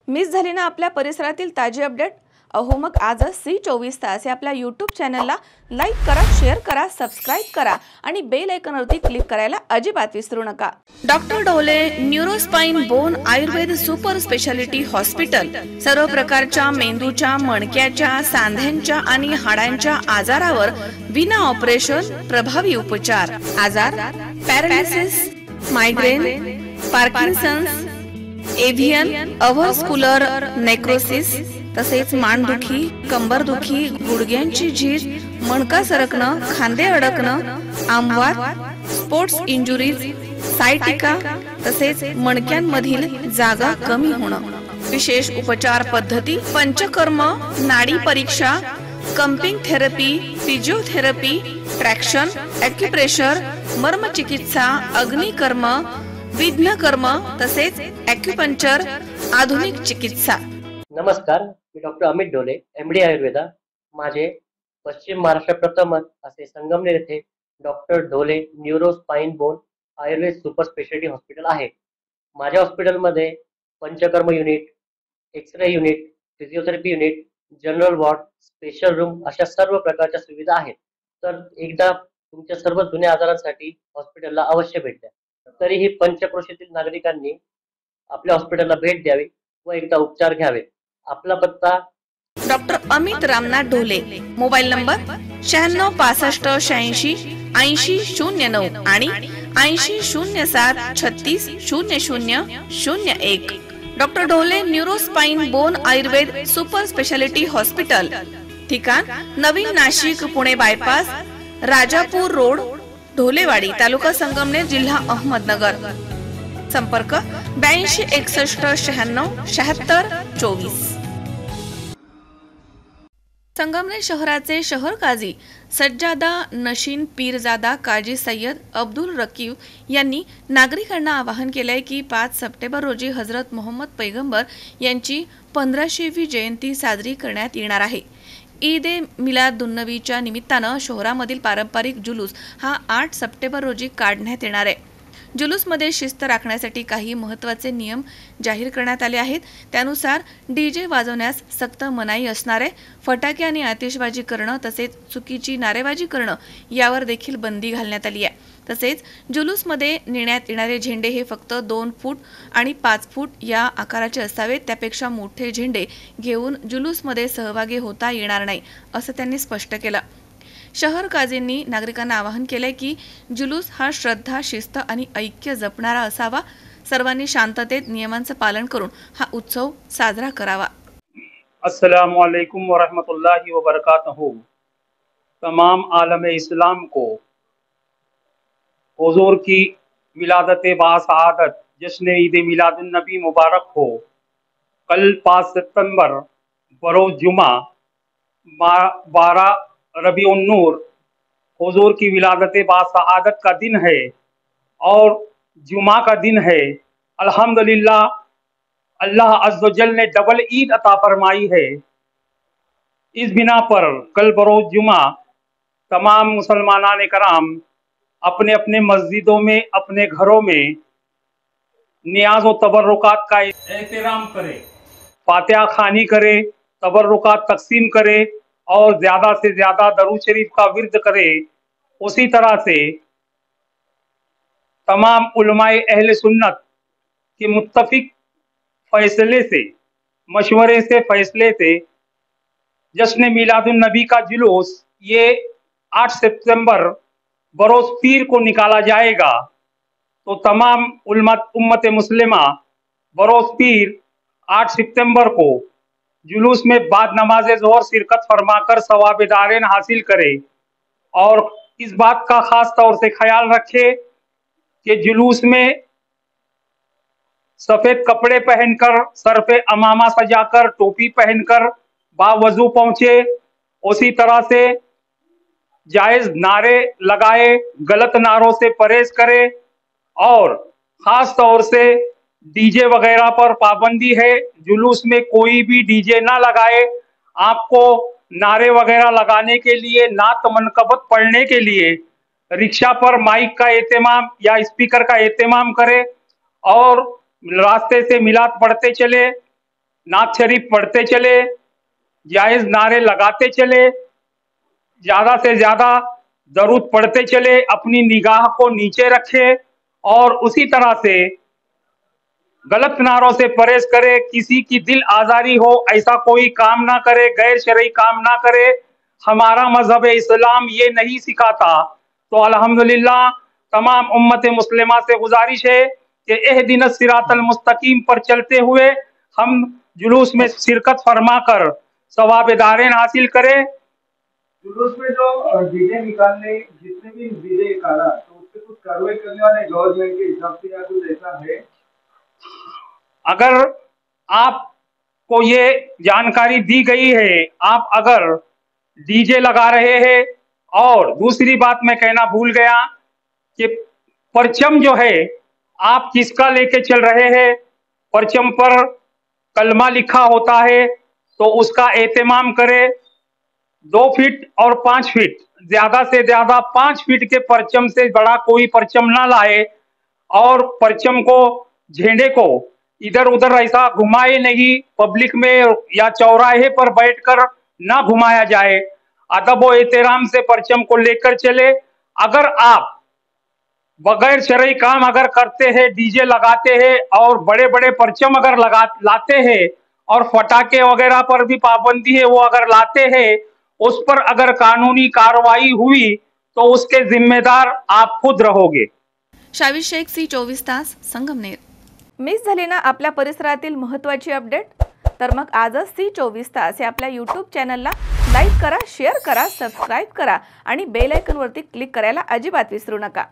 Miss झाली ना आपल्या परिसरातील ताजी अपडेट? अहो मग आजच C24 तास या आपल्या यूट्यूब चॅनलला लाईक करा, शेअर करा, सबस्क्राईब करा आणि बेल आयकॉनवरती क्लिक करायला अजिबात विसरू नका। Doctor Dhole neurospine bone Ayurveda super speciality hospital सर्व प्रकारच्या मेंदूच्या, मणक्याच्या, सांध्यांच्या आणि हाडांच्या आजारावर विना ऑपरेशन प्रभावी उपचार। आजार पॅरालिसिस, मायग्रेन, पार्किन्सन्स, एव्हियन, अव्हस्क्युलर नेक्रोसिस, तसेच मानदुखी, कंबरदुखी, गुडघ्यांची झीज, मणका सरकणं, खांदे अडकणं, आमवात, स्पोर्ट्स इंजुरीज, सायटिका, तसेच मणक्यांमधील जागा कमी होणं। विशेष उपचार पद्धती पंचकर्म, नाडी परीक्षा, cupping therapy, physiotherapy, traction, acupressure, मर्मचिकित्सा, अग्निकर्म, विघ्नकर्म, तसेच ॲक्युपंक्चर, आधुनिक चिकित्सा। नमस्कार, मी डॉक्टर अमित ढोले, MD आयुर्वेदा। माझे पश्चिम महाराष्ट्र प्रथमच असे संगमनेर येथे doctor Dhole neuro spine bone Ayurveda super speciality hospital आहे। माझ्या हॉस्पिटलमध्ये panchakarma unit, x-ray unit, physiotherapy unit, general ward, special room अशा सर्व प्रकारच्या सुविधा आहेत। तर एकदा तुमच्या सर्व जुन्या आजारांसाठी हॉस्पिटलला अवश्य भेट द्या। तरीही पंचक्रोशीतील नागरिकांनी आपल्या हॉस्पिटलला भेट द्यावी व एकदा उपचार घ्यावे। आपला पत्ता doctor Amit Ramnath Dhole, mobile number 9665868009 आणि 8007360001। Doctor Dhole neuro spine bone Ayurveda super speciality hospital, ठिकाण नवीन नाशिक पुणे बायपास, राजापूर रोड, ढोलेवाडी, तालुका संगमनेर, जिल्हा अहमदनगर। संपर्क 8261967624। संगमनेर शहराचे शहर काझी सज्जादा नशीन पीरजादा काजी सय्यद अब्दुल रकीब यांनी नागरिकांना आवाहन केले की 5 सप्टेंबर रोजी हजरत मोहम्मद पैगंबर यांची 1500वी जयंती साजरी करण्यात येणार आहे। ईद ए मिलादुन्नबीच्या निमित्तानं शहरामधील पारंपरिक जुलूस हा 8 सप्टेंबर रोजी काढण्यात येणार आहे। जुलूसमध्ये शिस्त राखण्यासाठी काही महत्त्वाचे नियम जाहीर करण्यात आले आहेत। त्यानुसार डीजे वाजवण्यास सक्त मनाई असणार आहे। फटाके आणि आतिषबाजी करणं तसेच चुकीची नारेबाजी करणं यावर देखील बंदी घालण्यात आली आहे। तसेच जुलूसमध्ये नेण्यात येणारे झेंडे हे फक्त 2 फूट आणि 5 फूट या आकाराचे असावेत। त्यापेक्षा मोठे झेंडे घेऊन जुलूसमध्ये सहभागी होता येणार नाही, असं त्यांनी स्पष्ट केलं। शहर काझींनी नागरिकांना आवाहन केले की जुलूस हा श्रद्धा, शिस्त आणि ऐक्य जपणारा असावा। सर्वांनी शांततेत नियमांचं पालन करून हा उत्सव साजरा करावा। अस्सलामु अलैकुम व रहमतुल्लाहि व बरकातहू। तमाम आलम इस्लाम को हुजूर की विलादत बासआदत जश्न ईद मिलादुन नबी मुबारक हो। कल 5 सितंबर बरोज जुमा 12 रबीउन नूर हुजूर की विलादत बासआदत का दिन है और जुमा का दिन है। अल्हम्दुलिल्लाह, अल्लाह अज़्ज़ व जल ने डबल ईद अता फरमाई है। इस बिना पर कल बरोज जुमा तमाम मुसलमानान कराम अपने अपने मस्जिदों में, अपने घरों में नियाज व तबर्रुकात का एहतराम करे, फातिहा खानी करे, तबर्रुकात तकसीम करे और ज़्यादा से ज़्यादा दरूद शरीफ का विर्द करे। उसी तरह से तमाम उलमाए अहले सुन्नत के मुत्तफिक फैसले से, मशवरे से, फैसले से जश्न मिलादुन नबी का जुलूस ये 8 सितंबर बरोज पीर को निकाला जाएगा। तो तमाम उम्मत मुस्लिमा बरोज पीर 8 सितंबर को जुलूस में बाद नमाज ज़ोहर शिरकत फरमाकर सवाब दारेन हासिल करे। और इस बात का खास तौर से ख्याल रखे कि जुलूस में सफेद कपड़े पहनकर, सर पे अमामा सजाकर, टोपी पहनकर बावजू पहुंचे। उसी तरह से जायज नारे लगाए, गलत नारों से परहेज करे और खास तौर से डीजे वगैरह पर पाबंदी है। जुलूस में कोई भी डीजे ना लगाए। आपको नारे वगैरह लगाने के लिए, नात मनकबत पढ़ने के लिए रिक्शा पर माइक का एहतमाम या स्पीकर का एहतमाम करे और रास्ते से मिलाद पढ़ते चले। नात शरीफ पढ़ते चले, जायज नारे लगाते चले, ज्यादा से ज्यादा दरूद पढ़ते चले, अपनी निगाह को नीचे रखे और उसी तरह से गलत नारों से परहेज करे। किसी की दिल आजारी हो ऐसा कोई काम ना करे, गैर शरई काम ना करे। हमारा मजहब इस्लाम ये नहीं सिखाता। तो अल्हम्दुलिल्लाह तमाम उम्मत मुस्लिमा से गुजारिश है कि एहदिन सिरातल मुस्तकीम पर चलते हुए हम जुलूस में शिरकत फरमा कर सवाब दारेन हासिल करें। जुलूस में जो डीजे निकालने जितने भी डीजे निकाला तो उस पे कुछ कार्रवाई करने वाले गवर्नमेंट के हिसाब से या कुछ ऐसा है? अगर आपको ये जानकारी दी गई है, आप अगर डीजे लगा रहे हैं, और दूसरी बात मैं कहना भूल गया कि परचम जो है आप किसका लेके चल रहे हैं, परचम पर कलमा लिखा होता है तो उसका एहतमाम करें। 2 फीट और 5 फीट, ज्यादा से ज्यादा 5 फीट के परचम से बड़ा कोई परचम ना लाए, और परचम को, झंडे को इधर उधर ऐसा घुमाए नहीं, पब्लिक में या चौराहे पर बैठकर ना घुमाया जाए। अदब व एहतराम से परचम को लेकर चले। अगर आप बगैर शरई काम अगर करते हैं, डीजे लगाते हैं और बड़े बड़े परचम अगर लाते हैं और फटाके वगैरह पर भी पाबंदी है वो अगर लाते हैं, उस पर अगर कानूनी कार्रवाई हुई तो उसके जिम्मेदार आप खुद रहोगे। शावीर शेख, C24 तास, संगमनेर। मिस झाली ना आपल्या परिसरातील महत्त्वाची अपडेट? तर मग आजच C24 तास या आपल्या यूट्यूब चॅनलला लाईक करा, शेअर करा, सबस्क्राईब करा आणि बेल आयकॉनवरती क्लिक करायला अजिबात विसरू नका।